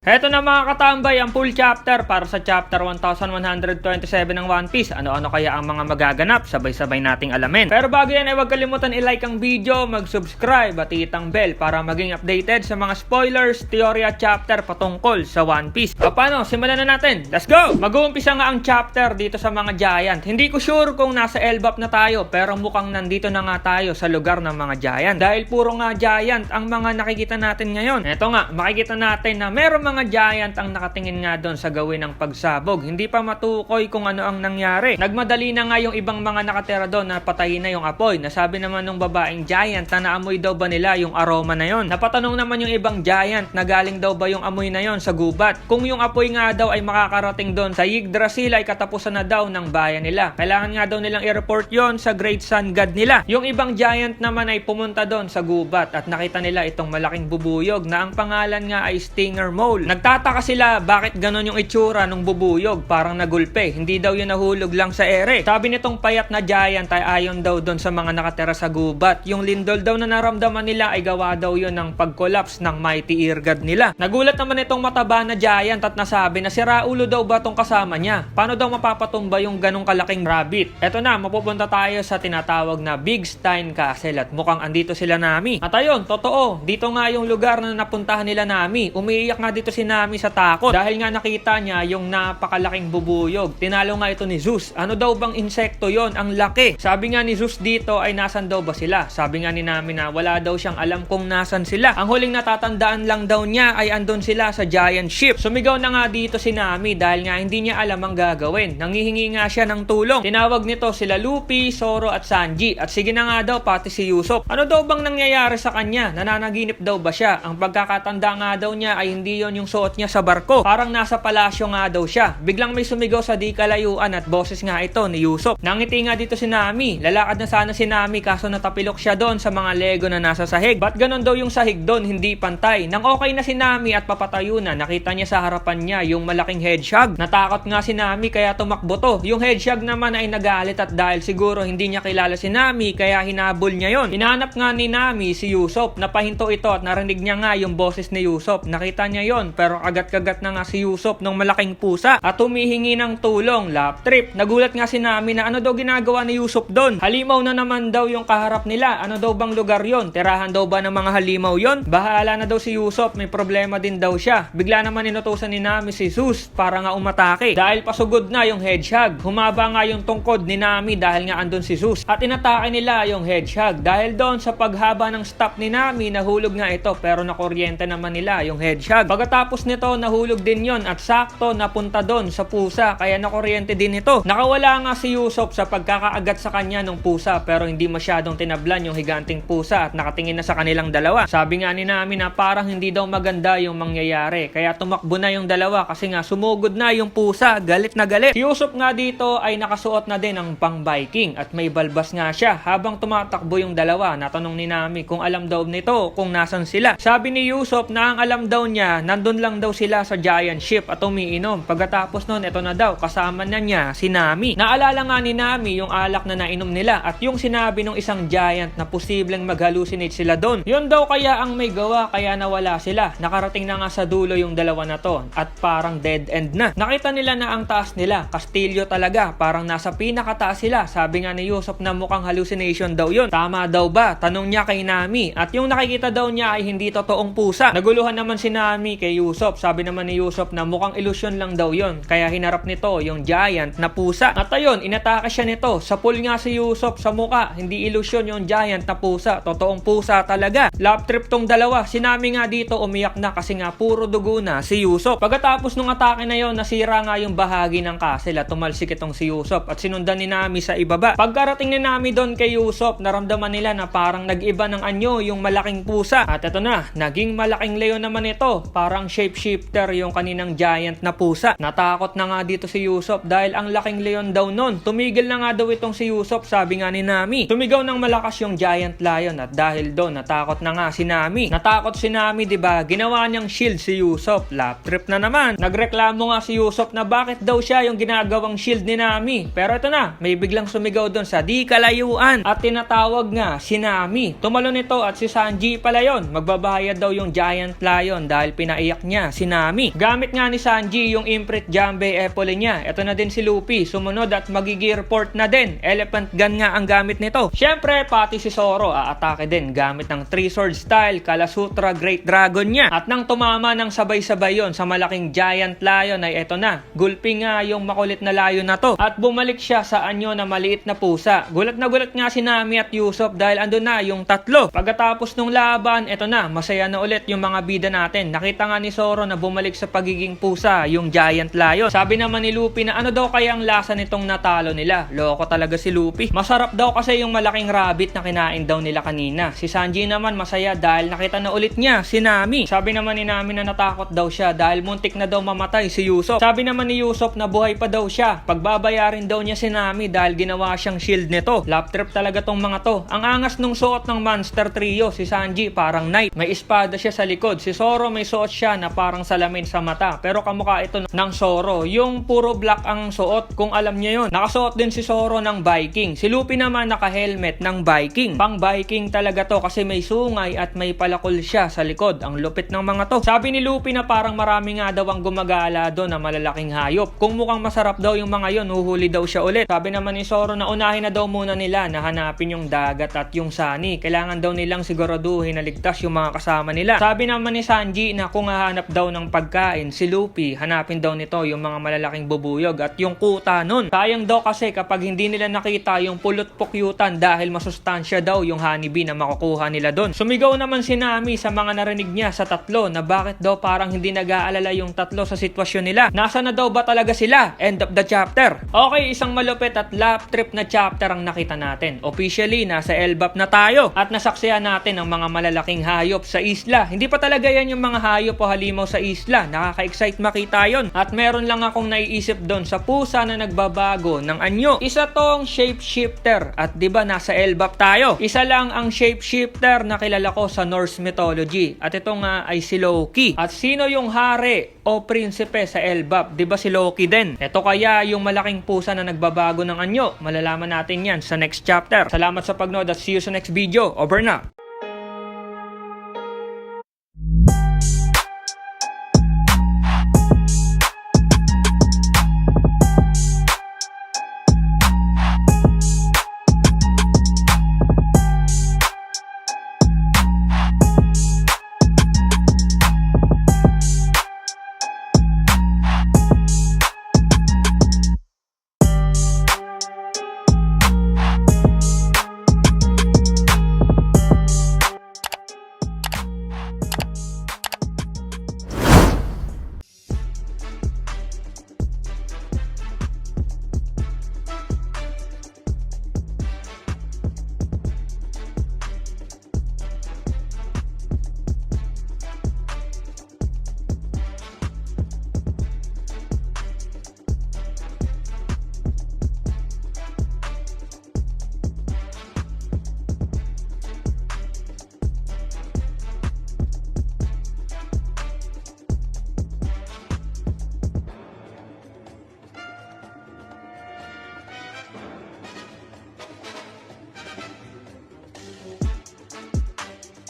Heto na mga katambay, ang full chapter para sa chapter 1127 ng One Piece. Ano-ano kaya ang mga magaganap? Sabay-sabay nating alamin. Pero bago yan ay huwag kalimutan i-like ang video, mag-subscribe at itang bell para maging updated sa mga spoilers, teorya chapter patungkol sa One Piece. O paano? Simulan na natin. Let's go! Mag-uumpisa nga ang chapter dito sa mga giant. Hindi ko sure kung nasa Elbap na tayo, pero mukhang nandito na nga tayo sa lugar ng mga giant. Dahil puro nga giant ang mga nakikita natin ngayon. Eto nga, makikita natin na meron mga giant ang nakatingin nga doon sa gawin ng pagsabog. Hindi pa matukoy kung ano ang nangyari. Nagmadali na nga yung ibang mga nakatira doon na patayin na yung apoy. Nasabi naman ng babaeng giant na naamoy daw ba nila yung aroma na yon. Napatanong naman yung ibang giant na galing daw ba yung amoy na yon sa gubat. Kung yung apoy nga daw ay makakarating doon sa Yggdrasil ay katapusan na daw ng bayan nila. Kailangan nga daw nilang i-report yon sa Great Sun God nila. Yung ibang giant naman ay pumunta doon sa gubat at nakita nila itong malaking bubuyog na ang pangalan nga ay Stinger Mole. Nagtataka sila bakit ganon yung itsura ng bubuyog, parang nagulpe. Hindi daw yun nahulog lang sa ere. Sabi nitong payat na giant ay ayon daw doon sa mga nakatira sa gubat. Yung lindol daw na naramdaman nila ay gawa daw yun ng pag-collapse ng mighty ear god nila. Nagulat naman itong mataba na giant at nasabi na sira ulo daw ba tong kasama niya. Paano daw mapapatumba yung ganong kalaking rabbit? Eto na, mapupunta tayo sa tinatawag na Big Stein Castle at mukhang andito sila Nami. At ayun, totoo, dito nga yung lugar na napuntahan nila Nami. Umiiyak nga dito si Nami sa takot dahil nga nakita niya yung napakalaking bubuyog. Tinalo nga ito ni Zeus. Ano daw bang insekto yon? Ang laki. Sabi nga ni Zeus dito ay nasan daw ba sila? Sabi nga ni Nami na wala daw siyang alam kung nasan sila. Ang huling natatandaan lang daw niya ay andun sila sa giant ship. Sumigaw na nga dito si Nami dahil nga hindi niya alam ang gagawin. Nangihingi nga siya ng tulong. Tinawag nito sila Luffy, Zoro at Sanji. At sige na nga daw pati si Usopp. Ano daw bang nangyayari sa kanya? Nananaginip daw ba siya? Ang pagkakatanda nga daw niya ay hindi yon yung suot niya sa barko. Parang nasa palasyo nga daw siya. Biglang may sumigaw sa di kalayuan at boses nga ito ni Usopp. Nangiti nga dito si Nami. Lalakad na sana si Nami kaso natapilok siya doon sa mga Lego na nasa sahig. Ba't ganon daw yung sahig doon? Hindi pantay. Nang okay na si Nami at papatayo na, nakita niya sa harapan niya yung malaking hedgehog. Natakot nga si Nami kaya tumakbo to. Yung hedgehog naman ay nagalit at dahil siguro hindi niya kilala si Nami kaya hinabol niya yon. Hinahanap nga ni Nami si Usopp. Napahinto ito at narinig niya nga yung boses ni Usopp. Nakita niya yon pero kagat-kagat na nga si Usopp ng malaking pusa at humihingi ng tulong. Lap trip. Nagulat nga si Nami na ano daw ginagawa ni Usopp doon. Halimaw na naman daw yung kaharap nila. Ano daw bang lugar yon? Tirahan daw ba ng mga halimaw yon? Bahala na daw si Usopp. May problema din daw siya. Bigla naman inutusan ni Nami si Zeus para nga umatake. Dahil pasugod na yung hedgehog. Humaba nga yung tungkod ni Nami dahil nga andun si Zeus. At inatake nila yung hedgehog. Dahil doon sa paghaba ng stop ni Nami, nahulog nga ito pero nakuryente naman nila yung hedgehog. Pagkatapos nito, nahulog din yon at sakto napunta doon sa pusa kaya nakuryente din ito. Nakawala nga si Usopp sa pagkakaagat sa kanya ng pusa pero hindi masyadong tinablan yung higanting pusa at nakatingin na sa kanilang dalawa. Sabi nga ni Nami na parang hindi daw maganda yung mangyayari kaya tumakbo na yung dalawa kasi nga sumugod na yung pusa. Galit na galit. Si Usopp nga dito ay nakasuot na din ng pang Viking at may balbas nga siya. Habang tumatakbo yung dalawa, natanong ni Nami kung alam daw nito kung nasan sila. Sabi ni Usopp na ang alam daw niya nandun lang daw sila sa giant ship at umiinom. Pagkatapos nun, ito na daw, kasama na niya si Nami. Naalala nga ni Nami yung alak na nainom nila at yung sinabi ng isang giant na posibleng mag-hallucinate sila doon. Yun daw kaya ang may gawa kaya nawala sila. Nakarating na nga sa dulo yung dalawa na to at parang dead end na. Nakita nila na ang taas nila, kastilyo talaga, parang nasa pinakataas sila. Sabi nga ni Usopp na mukhang hallucination daw yun. Tama daw ba? Tanong niya kay Nami at yung nakikita daw niya ay hindi totoong pusa. Naguluhan naman si Nami kay Usopp. Sabi naman ni Usopp na mukhang ilusyon lang daw yon kaya hinarap nito yung giant na pusa. At ayun, inatake siya nito. Sapul nga si Usopp sa muka. Hindi ilusyon yung giant na pusa. Totoong pusa talaga. Lap trip tong dalawa. Si Nami nga dito umiyak na kasi nga puro dugo na si Usopp. Pagkatapos nung atake na yon, nasira nga yung bahagi ng castle at tumalsik itong si Usopp at sinundan ni Nami sa ibaba. Pagkarating ni Nami doon kay Usopp, naramdaman nila na parang nag-iba ng anyo yung malaking pusa. At ito na, naging malaking leon naman ito. Parang shapeshifter yung kaninang giant na pusa. Natakot na nga dito si Usopp dahil ang laking leon daw nun. Tumigil na nga daw itong si Usopp, sabi nga ni Nami. Tumigaw ng malakas yung giant lion at dahil doon natakot na nga si Nami. Natakot si Nami, 'di ba? Ginawa niyang shield si Usopp. Lap trip na naman. Nagreklamo nga si Usopp na bakit daw siya yung ginagawang shield ni Nami. Pero ito na, may biglang sumigaw doon sa di kalayuan at tinatawag nga si Nami. Tumalon ito at si Sanji pala yon. Magbabayad daw yung giant lion dahil pinaiyak naiyak niya si Nami. Gamit nga ni Sanji yung imprint Jambe Epole niya. Ito na din si Luffy, sumunod at magiging report na din. Elephant gun nga ang gamit nito. Syempre, pati si Zoro aatake din gamit ng Three Sword style Kalasutra Great Dragon niya. At nang tumama ng sabay-sabay yon sa malaking giant lion ay eto na. Gulping nga yung makulit na lion na to. At bumalik siya sa anyo na maliit na pusa. Gulat na gulat nga si Nami at Usopp dahil andun na yung tatlo. Pagkatapos nung laban, eto na, masaya na ulit yung mga bida natin. Nakita nga ni Zoro na bumalik sa pagiging pusa yung giant lion. Sabi naman ni Luffy na ano daw kaya ang lasa nitong natalo nila. Loko talaga si Luffy. Masarap daw kasi yung malaking rabbit na kinain daw nila kanina. Si Sanji naman masaya dahil nakita na ulit niya si Nami. Sabi naman ni Nami na natakot daw siya dahil muntik na daw mamatay si Usopp. Sabi naman ni Usopp na buhay pa daw siya. Pagbabayarin daw niya si Nami dahil ginawa siyang shield nito. Lap trip talaga tong mga to. Ang angas nung suot ng Monster Trio. Si Sanji parang knight. May espada siya sa likod. Si Zoro may suot siya na parang salamin sa mata. Pero kamukha ito ng Zoro. Yung puro black ang suot kung alam niya yun. Nakasuot din si Zoro ng Viking. Si Luffy naman naka-helmet ng Viking. Pang Viking talaga to kasi may sungay at may palakol siya sa likod. Ang lupit ng mga to. Sabi ni Luffy na parang marami nga daw ang gumagala doon na malalaking hayop. Kung mukhang masarap daw yung mga yon, huhuli daw siya ulit. Sabi naman ni Zoro na unahin na daw muna nila na hanapin yung dagat at yung Sunny. Kailangan daw nilang siguraduhin na ligtas yung mga kasama nila. Sabi naman ni Sanji na kung hahanap daw ng pagkain si Luffy, hanapin daw nito yung mga malalaking bubuyog at yung kuta nun. Sayang daw kasi kapag hindi nila nakita yung pulot pukyutan dahil masustansya daw yung honeybee na makukuha nila doon. Sumigaw naman si Nami sa mga narinig niya sa tatlo na bakit daw parang hindi nag-aalala yung tatlo sa sitwasyon nila. Nasa na daw ba talaga sila? End of the chapter. Okay, isang malupit at lap trip na chapter ang nakita natin. Officially, nasa Elbap na tayo at nasaksihan natin ang mga malalaking hayop sa isla. Hindi pa talaga yan yung mga hayop o halimaw sa isla. Nakaka-excite makita yon. At meron lang akong naiisip doon sa pusa na nagbabago ng anyo. Isa tong shapeshifter at 'di ba nasa Elbap tayo. Isa lang ang shapeshifter na kilala ko sa Norse mythology at ito nga ay si Loki. At sino yung hari o prinsipe sa Elbap? 'Di ba si Loki din? Ito kaya yung malaking pusa na nagbabago ng anyo. Malalaman natin yan sa next chapter. Salamat sa pagnood at see you sa next video. Over na!